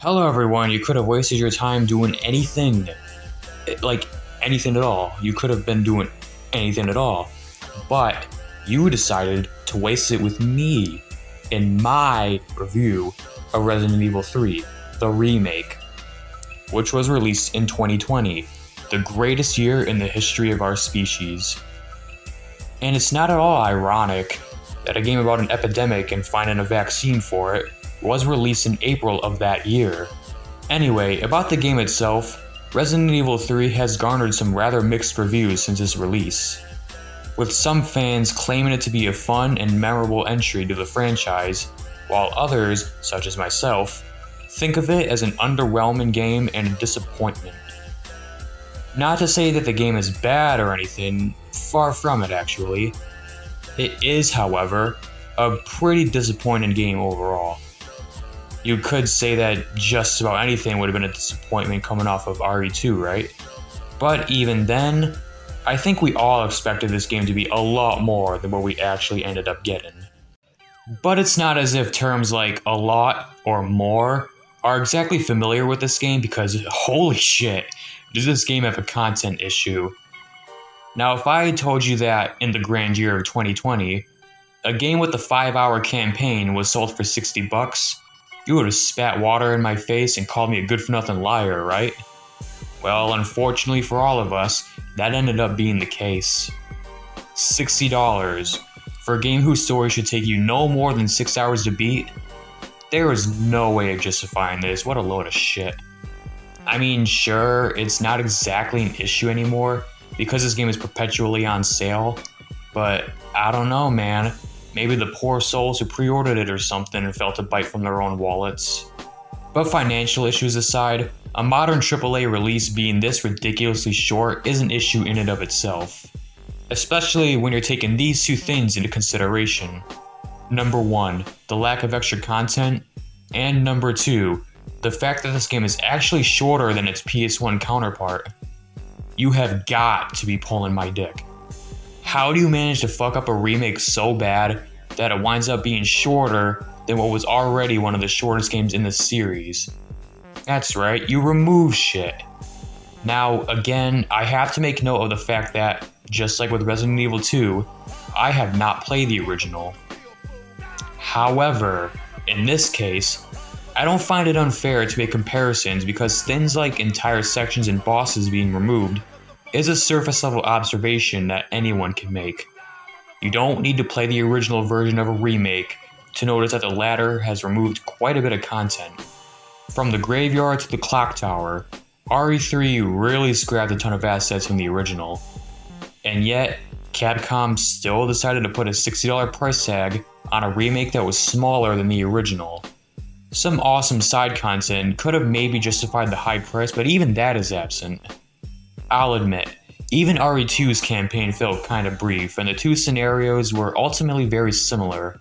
Hello everyone, you could have wasted your time doing anything. Like, anything at all. You could have been doing anything at all. But you decided to waste it with me in my review of Resident Evil 3, the remake, which was released in 2020, the greatest year in the history of our species. And it's not at all ironic that a game about an epidemic and finding a vaccine for it was released in April of that year. Anyway, about the game itself, Resident Evil 3 has garnered some rather mixed reviews since its release, with some fans claiming it to be a fun and memorable entry to the franchise, while others, such as myself, think of it as an underwhelming game and a disappointment. Not to say that the game is bad or anything, far from it actually. It is, however, a pretty disappointing game overall. You could say that just about anything would have been a disappointment coming off of RE2, right? But even then, I think we all expected this game to be a lot more than what we actually ended up getting. But it's not as if terms like a lot or more are exactly familiar with this game, because holy shit, does this game have a content issue. Now, if I had told you that in the grand year of 2020, a game with a 5-hour campaign was sold for $60, you would have spat water in my face and called me a good-for-nothing liar, right? Well, unfortunately for all of us, that ended up being the case. $60 for a game whose story should take you no more than 6 hours to beat? There is no way of justifying this. What a load of shit. I mean, sure, it's not exactly an issue anymore because this game is perpetually on sale, but I don't know, man. Maybe the poor souls who pre-ordered it or something and felt a bite from their own wallets. But financial issues aside, a modern AAA release being this ridiculously short is an issue in and of itself. Especially when you're taking these two things into consideration. Number 1, the lack of extra content, and number 2, the fact that this game is actually shorter than its PS1 counterpart. You have got to be pulling my dick. How do you manage to fuck up a remake so bad that it winds up being shorter than what was already one of the shortest games in the series? That's right, you remove shit. Now, again, I have to make note of the fact that, just like with Resident Evil 2, I have not played the original. However, in this case, I don't find it unfair to make comparisons because things like entire sections and bosses being removed is a surface level observation that anyone can make. You don't need to play the original version of a remake to notice that the latter has removed quite a bit of content. From the graveyard to the clock tower, RE3 really scrapped a ton of assets from the original. And yet, Capcom still decided to put a $60 price tag on a remake that was smaller than the original. Some awesome side content could have maybe justified the high price, but even that is absent. I'll admit, even RE2's campaign felt kinda brief, and the two scenarios were ultimately very similar.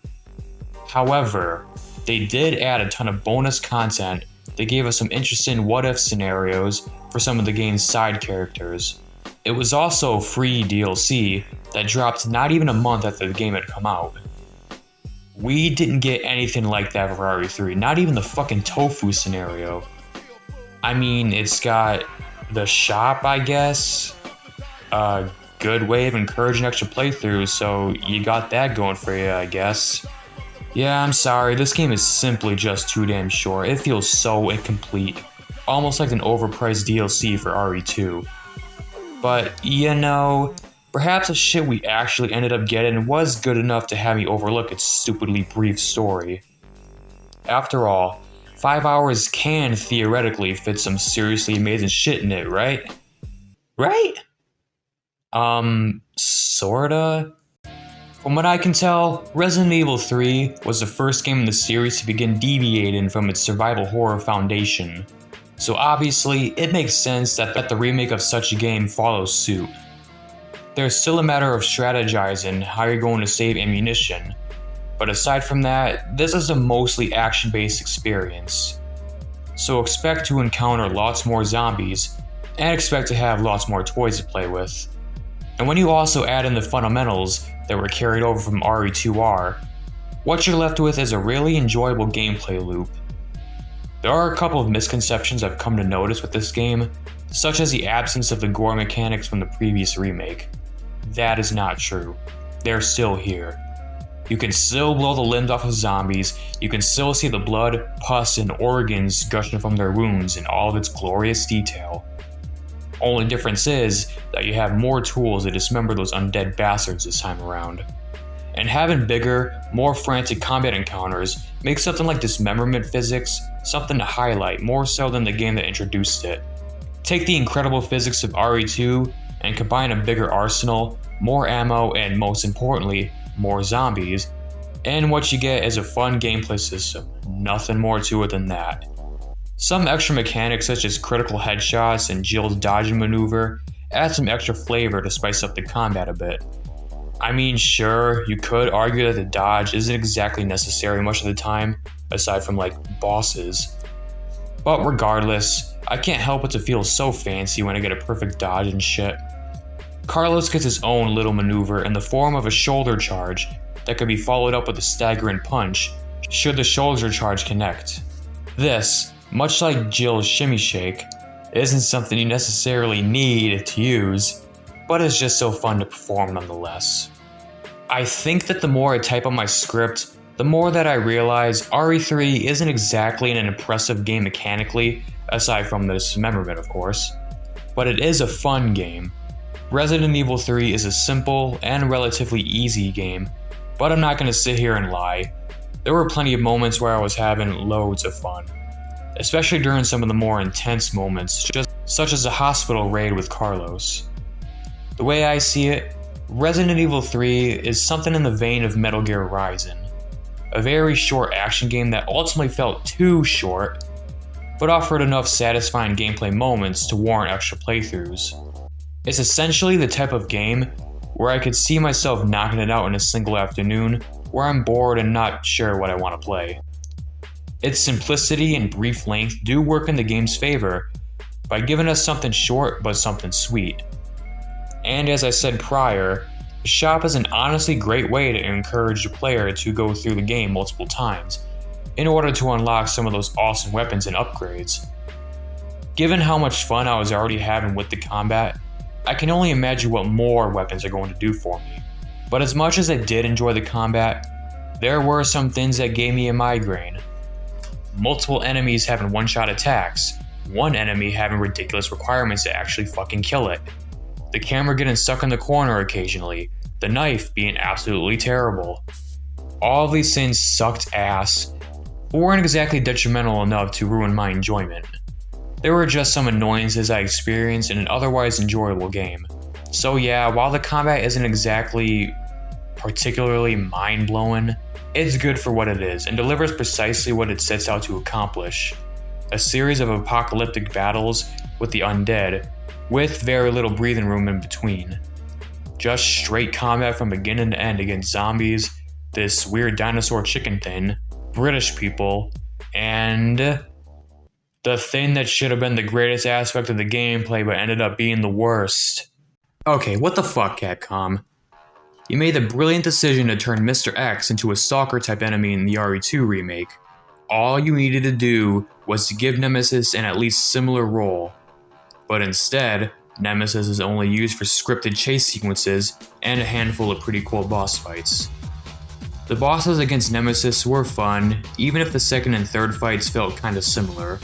However, they did add a ton of bonus content that gave us some interesting what-if scenarios for some of the game's side characters. It was also free DLC that dropped not even a month after the game had come out. We didn't get anything like that for RE3, not even the fucking tofu scenario. I mean, it's got the shop, I guess. A good way of encouraging extra playthroughs, so you got that going for you, I guess. Yeah, I'm sorry, this game is simply just too damn short. It feels so incomplete, almost like an overpriced DLC for RE2. But, you know, perhaps the shit we actually ended up getting was good enough to have me overlook its stupidly brief story. After all, 5 hours can theoretically fit some seriously amazing shit in it, right? Right? Sorta? From what I can tell, Resident Evil 3 was the first game in the series to begin deviating from its survival horror foundation. So obviously, it makes sense that the remake of such a game follows suit. There's still a matter of strategizing how you're going to save ammunition, but aside from that, this is a mostly action-based experience. So expect to encounter lots more zombies, and expect to have lots more toys to play with. And when you also add in the fundamentals that were carried over from RE2R, what you're left with is a really enjoyable gameplay loop. There are a couple of misconceptions I've come to notice with this game, such as the absence of the gore mechanics from the previous remake. That is not true. They're still here. You can still blow the limbs off of zombies, you can still see the blood, pus, and organs gushing from their wounds in all of its glorious detail. Only difference is that you have more tools to dismember those undead bastards this time around. And having bigger, more frantic combat encounters makes something like dismemberment physics something to highlight more so than the game that introduced it. Take the incredible physics of RE2 and combine a bigger arsenal, more ammo, and most importantly, more zombies, and what you get is a fun gameplay system, nothing more to it than that. Some extra mechanics such as critical headshots and Jill's dodging maneuver add some extra flavor to spice up the combat a bit. I mean, sure, you could argue that the dodge isn't exactly necessary much of the time, aside from like bosses. But regardless, I can't help but to feel so fancy when I get a perfect dodge and shit. Carlos gets his own little maneuver in the form of a shoulder charge that could be followed up with a staggering punch should the shoulder charge connect. This, much like Jill's shimmy shake, isn't something you necessarily need to use, but it's just so fun to perform nonetheless. I think that the more I type on my script, the more that I realize RE3 isn't exactly an impressive game mechanically, aside from the dismemberment of course, but it is a fun game. Resident Evil 3 is a simple and relatively easy game, but I'm not going to sit here and lie. There were plenty of moments where I was having loads of fun, especially during some of the more intense moments, such as a hospital raid with Carlos. The way I see it, Resident Evil 3 is something in the vein of Metal Gear Rising, a very short action game that ultimately felt too short, but offered enough satisfying gameplay moments to warrant extra playthroughs. It's essentially the type of game where I could see myself knocking it out in a single afternoon where I'm bored and not sure what I want to play. Its simplicity and brief length do work in the game's favor by giving us something short but something sweet. And as I said prior, the shop is an honestly great way to encourage the player to go through the game multiple times in order to unlock some of those awesome weapons and upgrades. Given how much fun I was already having with the combat, I can only imagine what more weapons are going to do for me. But as much as I did enjoy the combat, there were some things that gave me a migraine. Multiple enemies having one-shot attacks, one enemy having ridiculous requirements to actually fucking kill it, the camera getting stuck in the corner occasionally, the knife being absolutely terrible. All of these things sucked ass, but weren't exactly detrimental enough to ruin my enjoyment. There were just some annoyances I experienced in an otherwise enjoyable game. So yeah, while the combat isn't exactly particularly mind-blowing, it's good for what it is and delivers precisely what it sets out to accomplish. A series of apocalyptic battles with the undead, with very little breathing room in between. Just straight combat from beginning to end against zombies, this weird dinosaur chicken thing, British people, and the thing that should have been the greatest aspect of the gameplay but ended up being the worst. Okay, what the fuck, Capcom? You made the brilliant decision to turn Mr. X into a stalker-type enemy in the RE2 remake. All you needed to do was to give Nemesis an at least similar role. But instead, Nemesis is only used for scripted chase sequences and a handful of pretty cool boss fights. The bosses against Nemesis were fun, even if the second and third fights felt kinda similar.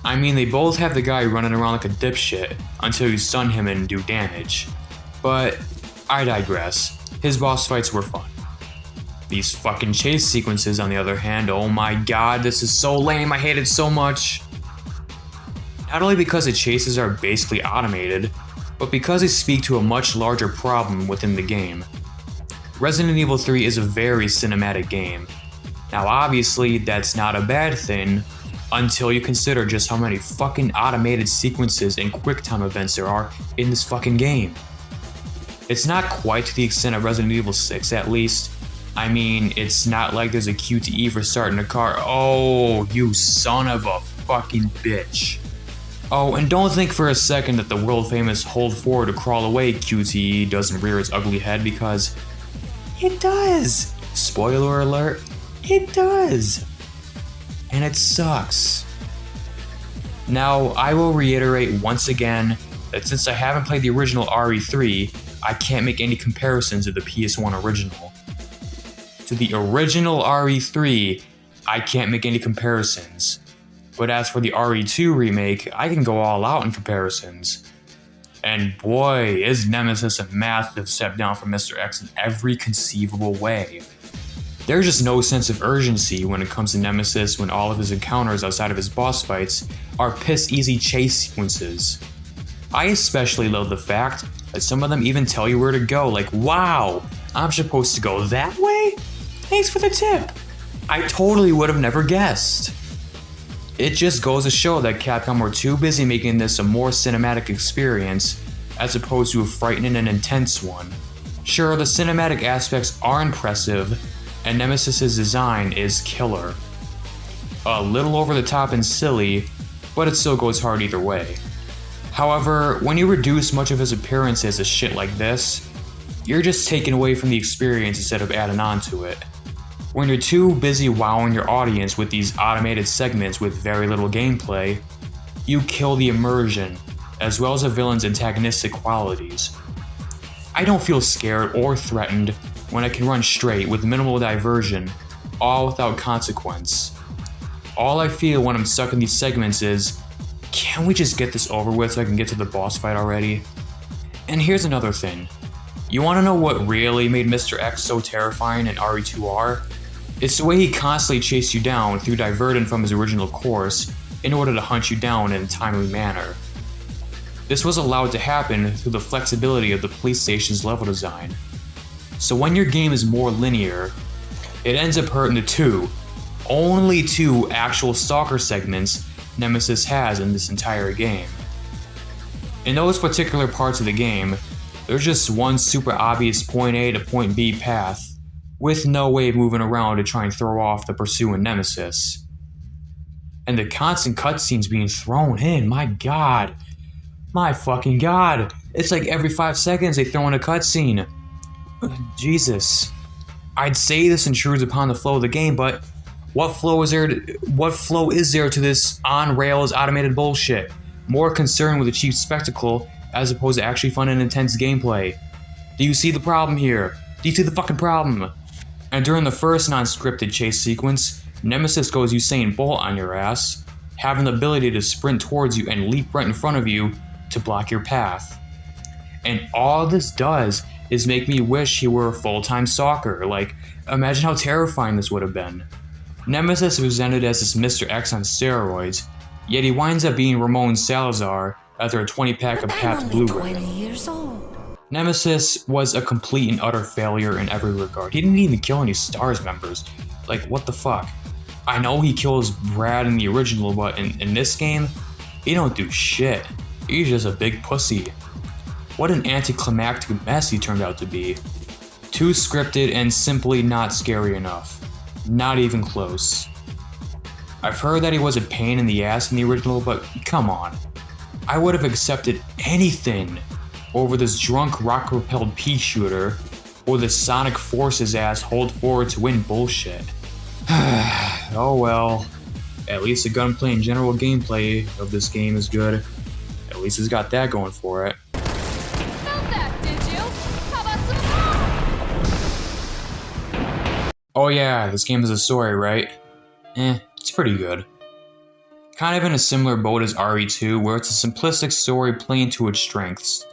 I mean, they both have the guy running around like a dipshit until you stun him and do damage. But I digress. His boss fights were fun. These fucking chase sequences, on the other hand, oh my god, this is so lame, I hate it so much. Not only because the chases are basically automated, but because they speak to a much larger problem within the game. Resident Evil 3 is a very cinematic game. Now obviously, that's not a bad thing, until you consider just how many fucking automated sequences and QuickTime events there are in this fucking game. It's not quite to the extent of Resident Evil 6 at least. I mean, it's not like there's a QTE for starting a car. Oh, you son of a fucking bitch. Oh, and don't think for a second that the world famous hold forward to crawl away QTE doesn't rear its ugly head, because it does. Spoiler alert, it does. And it sucks. Now, I will reiterate once again that since I haven't played the original RE3, I can't make any comparisons to the PS1 original. To the original RE3, I can't make any comparisons. But as for the RE2 remake, I can go all out in comparisons. And boy, is Nemesis a massive step down from Mr. X in every conceivable way. There's just no sense of urgency when it comes to Nemesis when all of his encounters outside of his boss fights are piss-easy chase sequences. I especially love the fact that some of them even tell you where to go, like, wow, I'm supposed to go that way? Thanks for the tip. I totally would have never guessed. It just goes to show that Capcom were too busy making this a more cinematic experience as opposed to a frightening and intense one. Sure, the cinematic aspects are impressive, and Nemesis' design is killer. A little over the top and silly, but it still goes hard either way. However, when you reduce much of his appearances to shit like this, you're just taking away from the experience instead of adding on to it. When you're too busy wowing your audience with these automated segments with very little gameplay, you kill the immersion, as well as a villain's antagonistic qualities. I don't feel scared or threatened when I can run straight with minimal diversion, all without consequence. All I feel when I'm stuck in these segments is, can we just get this over with so I can get to the boss fight already? And here's another thing. You want to know what really made Mr. X so terrifying in RE2R? It's the way he constantly chased you down through diverting from his original course in order to hunt you down in a timely manner. This was allowed to happen through the flexibility of the police station's level design. So when your game is more linear, it ends up hurting the only two actual stalker segments Nemesis has in this entire game. In those particular parts of the game, there's just one super obvious point A to point B path, with no way of moving around to try and throw off the pursuing Nemesis. And the constant cutscenes being thrown in, my god. My fucking god. It's like every 5 seconds they throw in a cutscene. Jesus. I'd say this intrudes upon the flow of the game, but what flow is there to this on-rails automated bullshit? More concerned with a cheap spectacle as opposed to actually fun and intense gameplay. Do you see the problem here? Do you see the fucking problem? And during the first non-scripted chase sequence, Nemesis goes Usain Bolt on your ass, having the ability to sprint towards you and leap right in front of you to block your path. And all this does is make me wish he were a full-time stalker. Like, imagine how terrifying this would have been. Nemesis is presented as this Mr. X on steroids, yet he winds up being Ramon Salazar after a 20-pack of Pabst Blue Ribbon. Nemesis was a complete and utter failure in every regard. He didn't even kill any STARS members. Like, what the fuck? I know he kills Brad in the original, but in this game, he don't do shit. He's just a big pussy. What an anticlimactic mess he turned out to be. Too scripted and simply not scary enough. Not even close. I've heard that he was a pain in the ass in the original, but come on. I would have accepted anything over this drunk rock-propelled pea shooter or the Sonic Forces ass hold forward to win bullshit. Oh well. At least the gunplay and general gameplay of this game is good. At least it's got that going for it. Felt that, did you? How about some? Oh yeah, this game has a story, right? It's pretty good. Kind of in a similar boat as RE2, where it's a simplistic story playing to its strengths.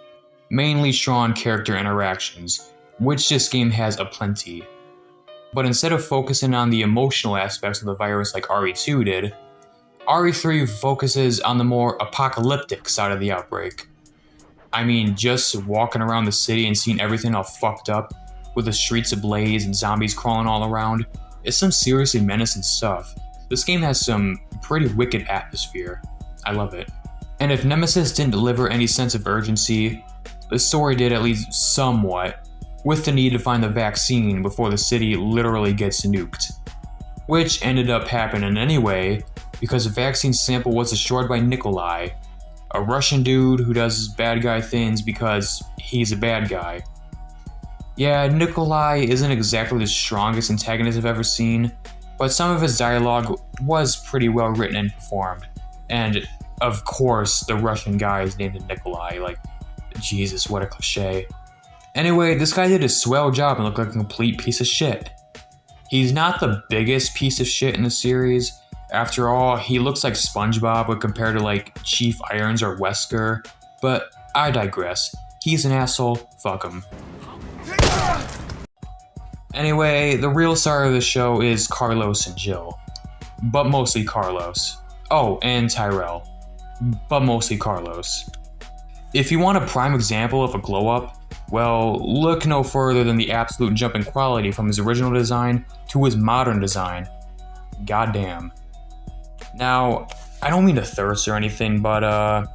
Mainly strong character interactions, which this game has aplenty. But instead of focusing on the emotional aspects of the virus like RE2 did, RE3 focuses on the more apocalyptic side of the outbreak. I mean, just walking around the city and seeing everything all fucked up, with the streets ablaze and zombies crawling all around, is some seriously menacing stuff. This game has some pretty wicked atmosphere. I love it. And if Nemesis didn't deliver any sense of urgency, the story did at least somewhat, with the need to find the vaccine before the city literally gets nuked. Which ended up happening anyway, because the vaccine sample was destroyed by Nikolai, a Russian dude who does bad guy things because he's a bad guy. Yeah, Nikolai isn't exactly the strongest antagonist I've ever seen, but some of his dialogue was pretty well written and performed, and of course, the Russian guy is named Nikolai. Like, Jesus, what a cliche. Anyway, this guy did a swell job and looked like a complete piece of shit. He's not the biggest piece of shit in the series. After all, he looks like SpongeBob when compared to like Chief Irons or Wesker. But I digress. He's an asshole, fuck him. Anyway, the real star of the show is Carlos and Jill. But mostly Carlos. Oh, and Tyrell. But mostly Carlos. If you want a prime example of a glow-up, well, look no further than the absolute jump in quality from his original design to his modern design. Goddamn. Now, I don't mean to thirst or anything, but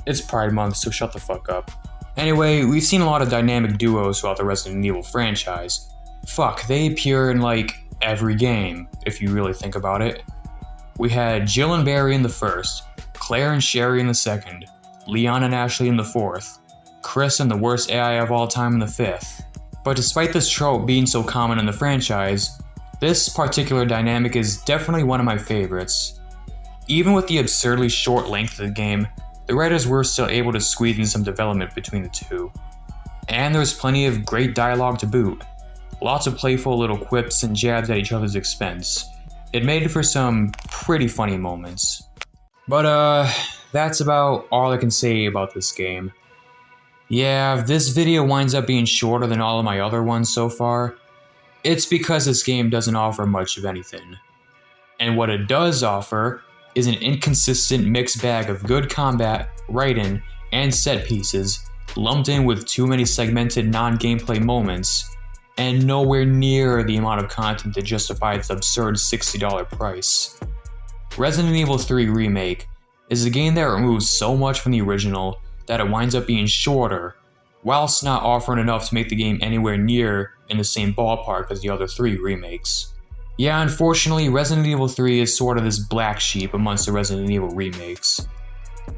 it's Pride Month, so shut the fuck up. Anyway, we've seen a lot of dynamic duos throughout the Resident Evil franchise. Fuck, they appear in like every game, if you really think about it. We had Jill and Barry in the first, Claire and Sherry in the second, Leon and Ashley in the fourth, Chris and the worst AI of all time in the fifth. But despite this trope being so common in the franchise, this particular dynamic is definitely one of my favorites. Even with the absurdly short length of the game, the writers were still able to squeeze in some development between the two. And there's plenty of great dialogue to boot. Lots of playful little quips and jabs at each other's expense. It made for some pretty funny moments. But that's about all I can say about this game. Yeah, if this video winds up being shorter than all of my other ones so far, it's because this game doesn't offer much of anything. And what it does offer is an inconsistent mixed bag of good combat, writing, and set pieces, lumped in with too many segmented non-gameplay moments, and nowhere near the amount of content that justify its absurd $60 price. Resident Evil 3 Remake is a game that removes so much from the original that it winds up being shorter, whilst not offering enough to make the game anywhere near in the same ballpark as the other 3 remakes. Yeah, unfortunately, Resident Evil 3 is sort of this black sheep amongst the Resident Evil remakes.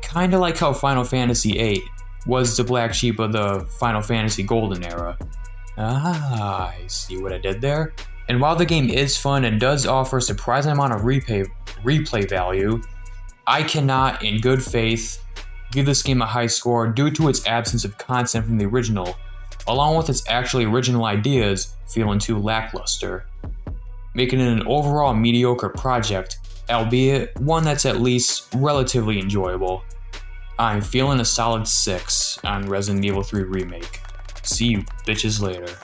Kinda like how Final Fantasy VIII was the black sheep of the Final Fantasy Golden era. Ah, I see what I did there. And while the game is fun and does offer a surprising amount of replay value, I cannot, in good faith, give this game a high score due to its absence of content from the original, along with its actually original ideas feeling too lackluster, making it an overall mediocre project, albeit one that's at least relatively enjoyable. I'm feeling a solid 6 on Resident Evil 3 Remake. See you bitches later.